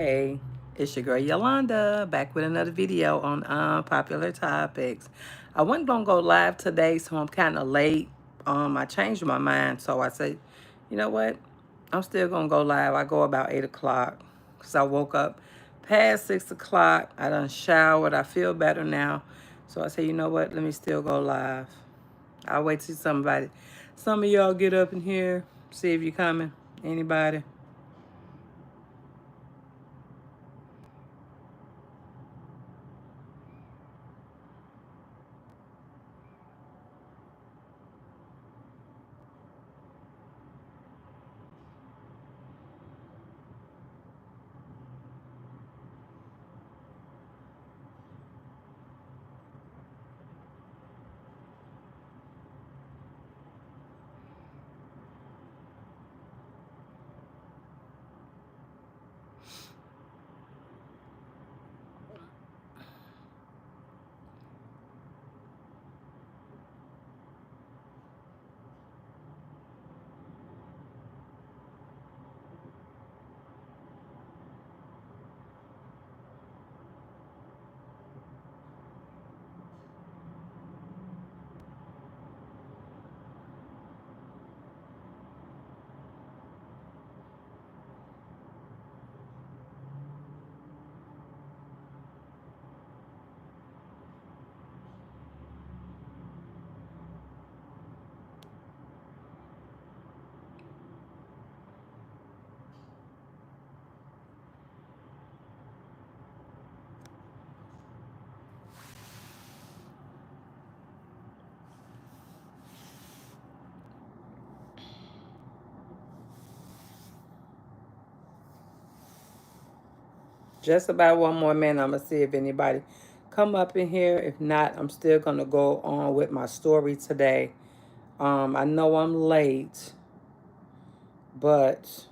Hey, it's your girl Yolanda back with another video on unpopular topics. I wasn't gonna go live today, so I'm kind of late. I changed my mind, so I said, you know what? I'm still gonna go live. I go about 8 o'clock because I woke up past 6 o'clock. I done showered. I feel better now, so I said, you know what? Let me still go live. I'll wait till some of y'all get up in here, see if you're coming. Anybody? Just about one more minute. I'm going to see if anybody come up in here. If not, I'm still going to go on with my story today. I know I'm late, but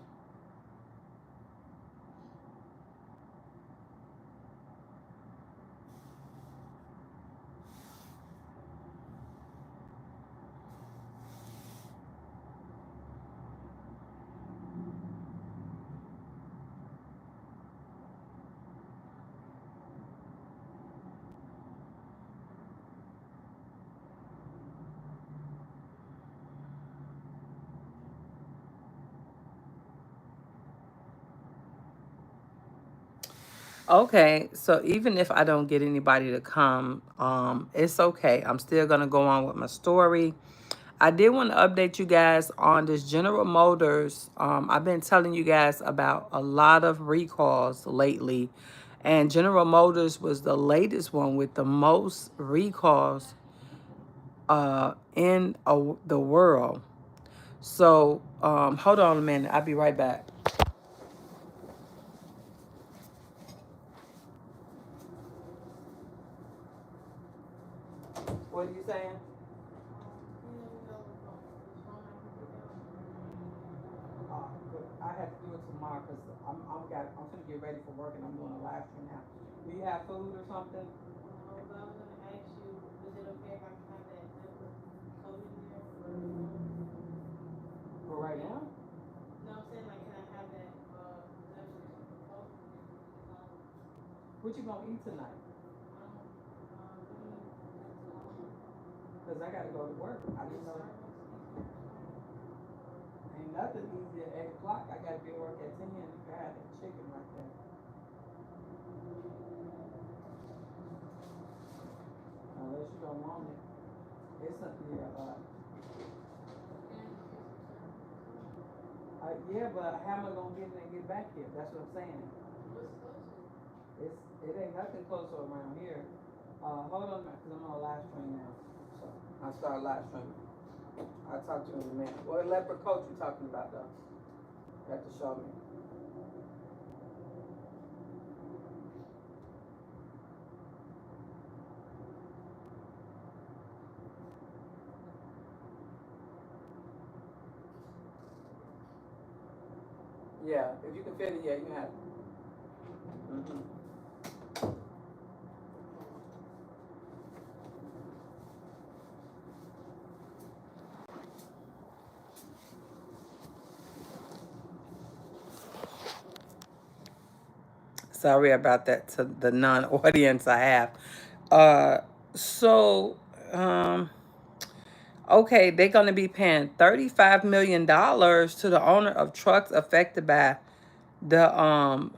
okay. So even if I don't get anybody to come, it's okay. I'm still going to go on with my story. I did want to update you guys on this General Motors. I've been telling you guys about a lot of recalls lately, and General Motors was the latest one with the most recalls in the world. So hold on a minute. I'll be right back. What are you saying? I have to do it tomorrow because I'm gonna get ready for work and I'm doing a live stream now. Do you have food or something? For right now? What you gonna eat tonight? Because I gotta go to work. I didn't know. Ain't nothing easy at 8 o'clock. I gotta be at work at 10 and I had that chicken right there. Unless you don't want it. It's a, yeah, but how am I gonna get in and get back here? That's what I'm saying. It ain't nothing closer around here. Hold on a minute, because I'm on a live stream now. So I start live streaming. I'll talk to you in a minute. What leopard coat you talking about though? You have to show me. Yeah, if you can fit it, yeah, you have it. Mm-hmm. Sorry about that to the non-audience I have. Uh, so, um, okay, they're going to be paying $35 million to the owner of trucks affected by the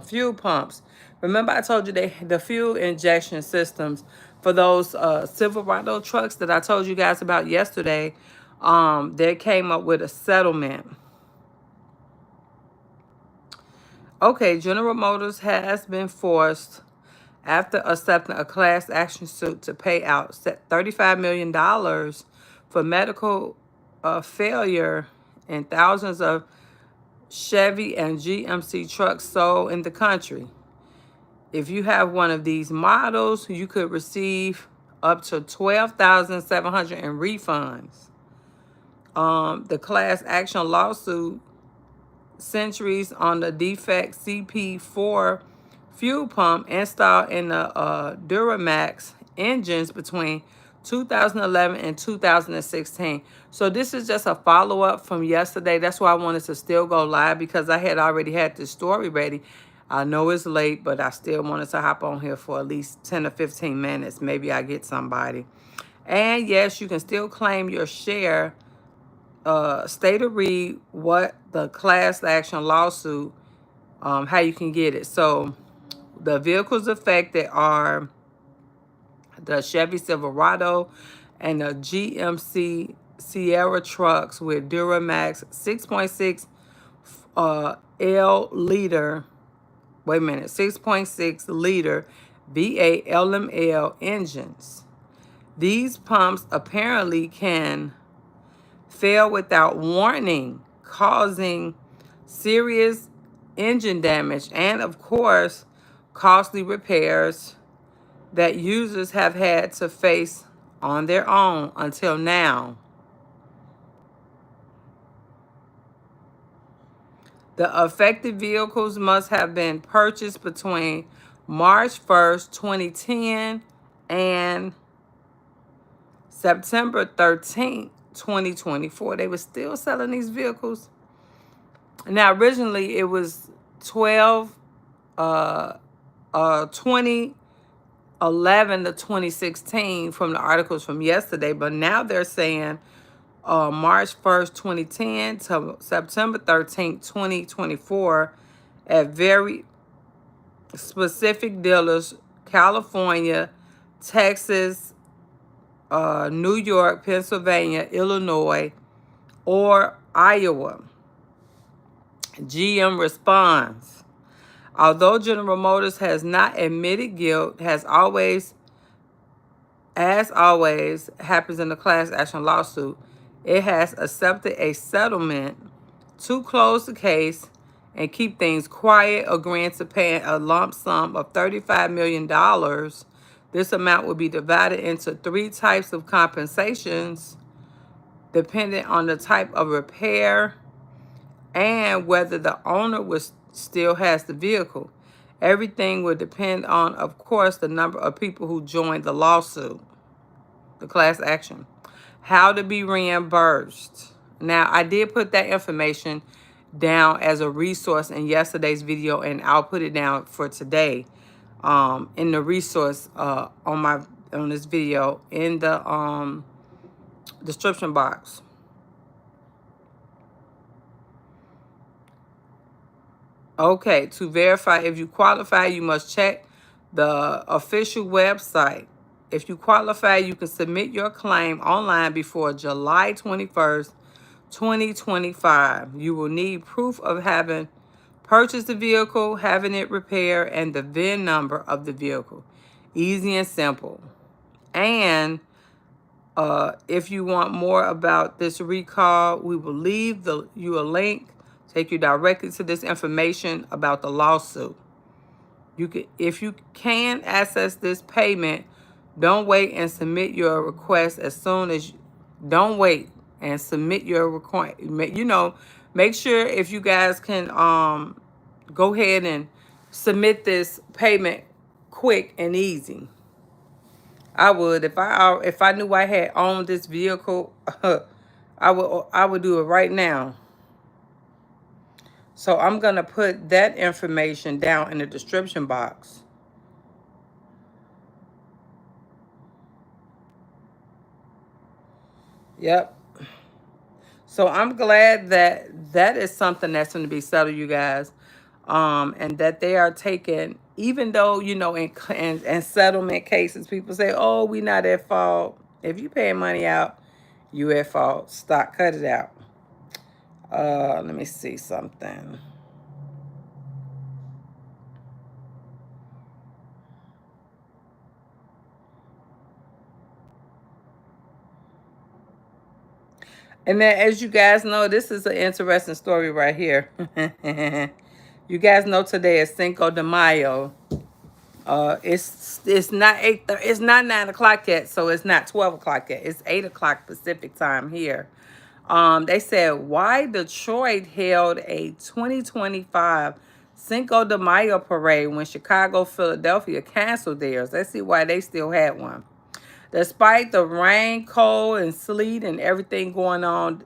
fuel pumps. Remember I told you the fuel injection systems for those Silverado trucks that I told you guys about yesterday. They came up with a settlement. Okay, General Motors has been forced after accepting a class action suit to pay out $35 million for medical failure and thousands of Chevy and GMC trucks sold in the country. If you have one of these models, you could receive up to $12,700 in refunds. The class action lawsuit centuries on the defect CP4 fuel pump installed in the Duramax engines between 2011 and 2016. So this is just a follow-up from yesterday. That's why I wanted to still go live, because I had already had this story ready. I know it's late, but I still wanted to hop on here for at least 10 or 15 minutes. Maybe I get somebody. And yes, you can still claim your share. Stay to read what the class action lawsuit, how you can get it. So the vehicles affected are the Chevy Silverado and the GMC Sierra trucks with Duramax 6.6 L liter, 6.6 liter V8 LML engines. These pumps apparently can fail without warning, causing serious engine damage and, of course, costly repairs that users have had to face on their own until now. The affected vehicles must have been purchased between March 1st, 2010 and September 13th, 2024. They were still selling these vehicles. Now, originally, it was 2011 to 2016 from the articles from yesterday, but now they're saying March 1st, 2010 to September 13th, 2024 at very specific dealers, California, Texas, New York, Pennsylvania, Illinois, or Iowa. GM responds. Although General Motors has not admitted guilt, as always happens in the class action lawsuit, it has accepted a settlement to close the case and keep things quiet, agreeing to pay a lump sum of $35 million. This amount will be divided into 3 types of compensations, depending on the type of repair and whether the owner still has the vehicle. Everything will depend on, of course, the number of people who joined the lawsuit, the class action. How to be reimbursed. Now, I did put that information down as a resource in yesterday's video, and I'll put it down for today in the resource on this video in the description box. Okay, to verify if you qualify, you must check the official website. If you qualify, you can submit your claim online before July 21st, 2025. You will need proof of having purchased the vehicle, having it repaired, and the VIN number of the vehicle. Easy and simple. And if you want more about this recall, we will leave you a link, take you directly to this information about the lawsuit. If you can access this payment, don't wait and submit your request as soon as don't wait and submit your request. Make sure if you guys can go ahead and submit this payment quick and easy. I would, if I knew I had owned this vehicle, I would do it right now. So I'm going to put that information down in the description box. Yep. So I'm glad that that is something that's going to be settled, you guys. And that they are taking, even though, you know, in settlement cases, people say, oh, we not at fault. If you paying money out, you at fault. Stop, cut it out. Let me see something. And then, as you guys know, this is an interesting story right here. You guys know today is Cinco de Mayo. It's not it's not 9 o'clock yet, so it's not 12 o'clock yet. It's 8 o'clock Pacific time here. They said why Detroit held a 2025 Cinco de Mayo parade when Chicago, Philadelphia canceled theirs. Let's see why they still had one. Despite the rain, cold, and sleet and everything going on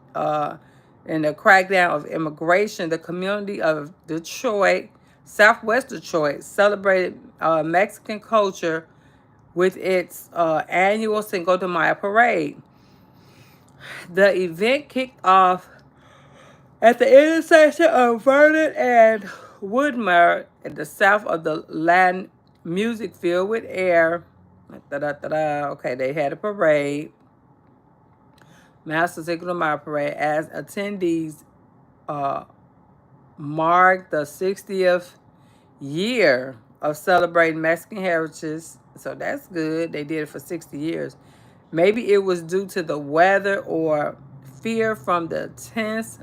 in the crackdown of immigration, the community of Detroit, Southwest Detroit, celebrated Mexican culture with its annual Cinco de Mayo parade. The event kicked off at the intersection of Vernon and Woodmere at the south of the Latin music field with air. Okay, they had a parade. Master Cinco de Mayo parade as attendees marked the 60th year of celebrating Mexican heritage. So that's good. They did it for 60 years. Maybe it was due to the weather or fear from the tense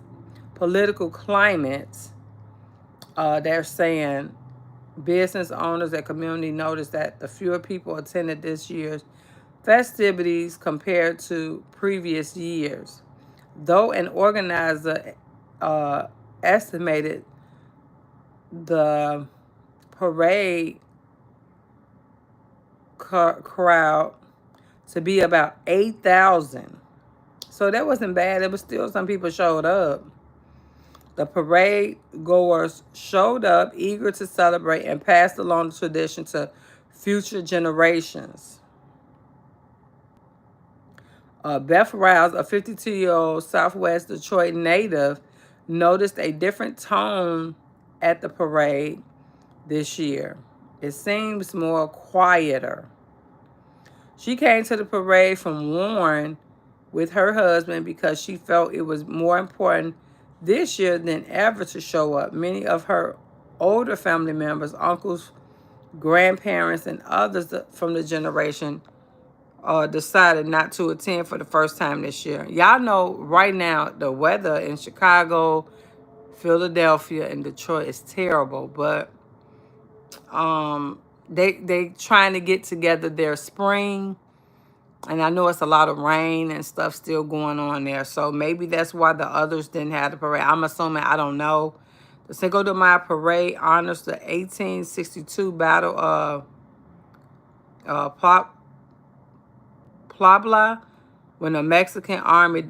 political climate. They're saying business owners and community noticed that the fewer people attended this year's festivities compared to previous years. Though an organizer estimated the parade crowd to be about 8,000. So that wasn't bad. It was still some people showed up. The parade goers showed up eager to celebrate and passed along the tradition to future generations. Beth Rouse, a 52-year-old Southwest Detroit native, noticed a different tone at the parade this year. It seems more quieter. She came to the parade from Warren with her husband because she felt it was more important this year than ever to show up. Many of her older family members, uncles, grandparents, and others from the generation decided not to attend for the first time this year. Y'all know right now the weather in Chicago, Philadelphia, and Detroit is terrible, but they trying to get together their spring, and I know it's a lot of rain and stuff still going on there, so maybe that's why the others didn't have the parade. I'm assuming, I don't know. The Cinco de Mayo parade honors the 1862 Battle of Puebla, when the Mexican army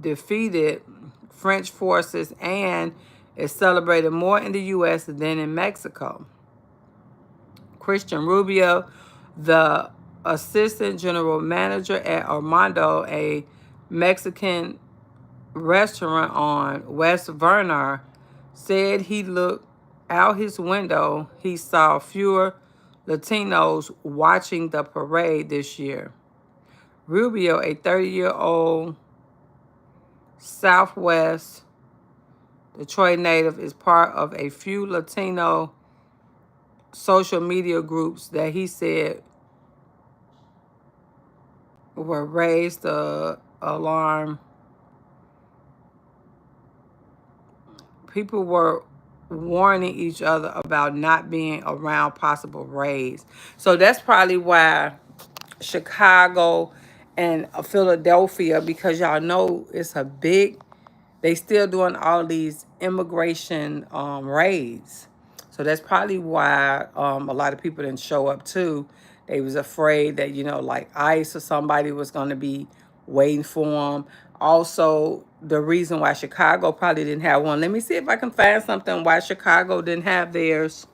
defeated French forces, and is celebrated more in the U.S. than in Mexico. Christian Rubio, the assistant general manager at Armando, a Mexican restaurant on West Vernon, said he looked out his window. He saw fewer Latinos watching the parade this year. Rubio, a 30-year-old Southwest Detroit native, is part of a few Latino social media groups that he said were raised the alarm. People were warning each other about not being around possible raids. So that's probably why Chicago and Philadelphia, because y'all know it's a big, they still doing all these immigration raids. So that's probably why a lot of people didn't show up too. They was afraid that, you know, like ICE or somebody was going to be waiting for them. Also, the reason why Chicago probably didn't have one. Let me see if I can find something why Chicago didn't have theirs.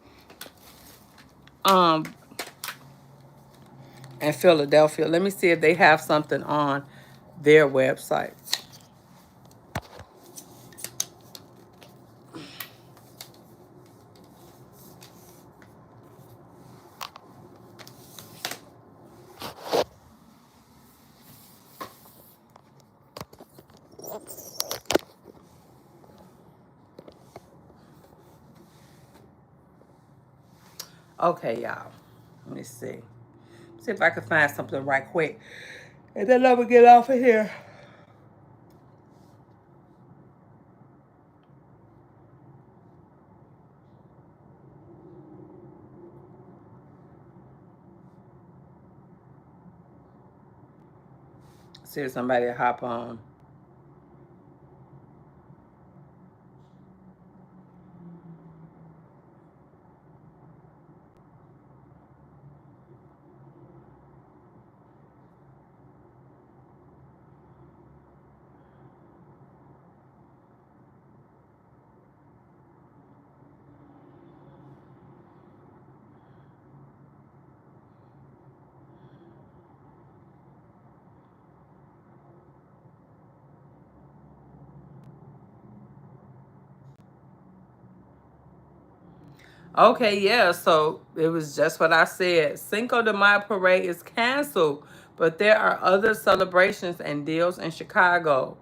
Um, and Philadelphia. Let me see if they have something on their website. Okay, y'all. Let me see. See if I can find something right quick. And then I'm going to get off of here. See if somebody hop on. Okay, yeah, so it was just what I said. Cinco de Mayo parade is canceled, but there are other celebrations and deals in Chicago.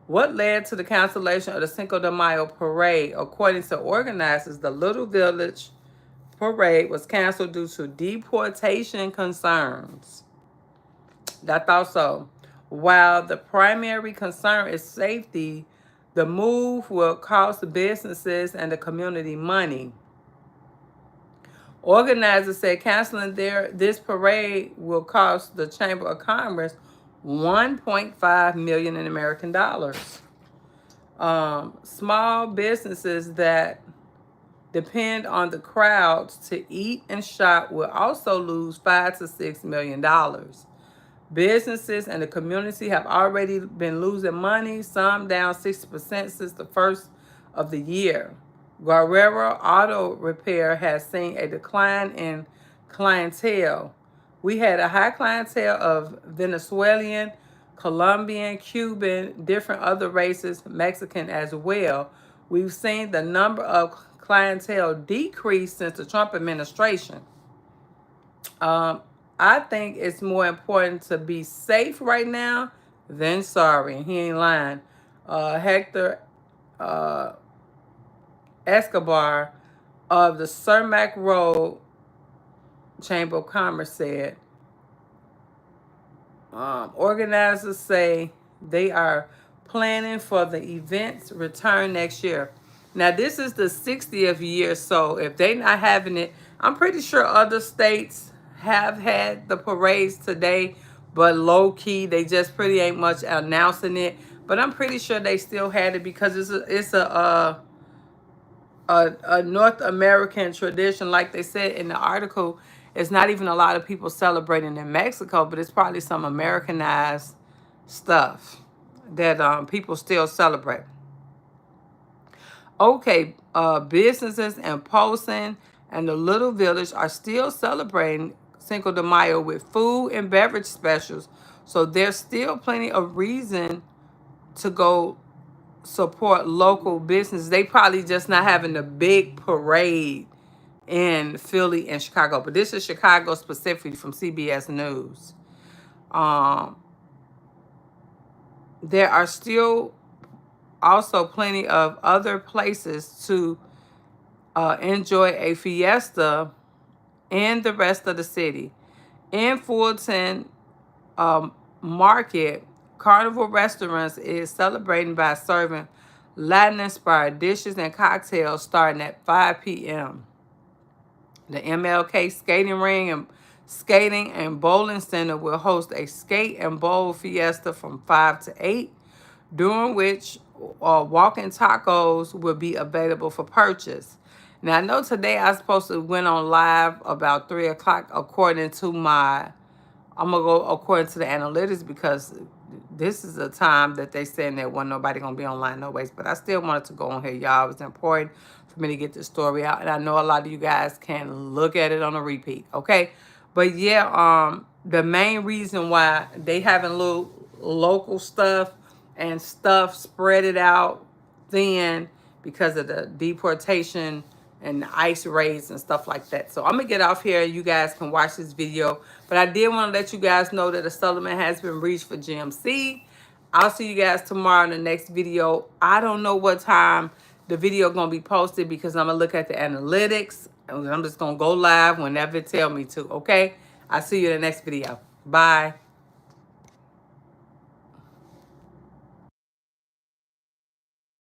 What led to the cancellation of the Cinco de Mayo parade? According to organizers, the Little Village parade was canceled due to deportation concerns. I thought so. While the primary concern is safety, the move will cost businesses and the community money. Organizers said canceling this parade will cost the Chamber of Commerce 1.5 million in American dollars. Small businesses that depend on the crowds to eat and shop will also lose $5 to $6 million. Businesses and the community have already been losing money, some down 60% since the first of the year. Guerrero Auto Repair has seen a decline in clientele. We had a high clientele of Venezuelan, Colombian, Cuban, different other races, Mexican as well. We've seen the number of clientele decrease since the Trump administration. I think it's more important to be safe right now than sorry. He ain't lying. Hector Escobar of the Cermak Road Chamber of Commerce said, organizers say they are planning for the event's return next year. Now, this is the 60th year, so if they're not having it, I'm pretty sure other states have had the parades today, but low-key, they just pretty ain't much announcing it. But I'm pretty sure they still had it because it's a North American tradition. Like they said in the article, it's not even a lot of people celebrating in Mexico, but it's probably some Americanized stuff that people still celebrate. Okay, businesses in Polson and the Little Village are still celebrating Cinco de Mayo with food and beverage specials. So there's still plenty of reason to go support local business. They probably just not having the big parade in Philly and Chicago. But this is Chicago specifically from CBS News. There are still also plenty of other places to enjoy a fiesta in the rest of the city. In Fulton Market, Carnival Restaurants is celebrating by serving Latin-inspired dishes and cocktails starting at 5 p.m. The MLK Skating and Bowling Center will host a skate and bowl fiesta from 5 to 8, during which walking tacos will be available for purchase. Now, I know today I was supposed to went on live about 3 o'clock according to I'm going to go according to the analytics because this is a time that they saying that wasn't nobody gonna be online no ways. But I still wanted to go on here, y'all. It was important for me to get the story out, and I know a lot of you guys can look at it on a repeat. Okay, but yeah, the main reason why they having little local stuff and stuff spread it out thin because of the deportation and the ice raids and stuff like that. So I'm gonna get off here. You guys can watch this video, but I did want to let you guys know that a settlement has been reached for GMC. I'll see you guys tomorrow in the next video. I don't know what time the video gonna be posted because I'm gonna look at the analytics and I'm just gonna go live whenever it tell me to. Okay, I'll see you in the next video. Bye.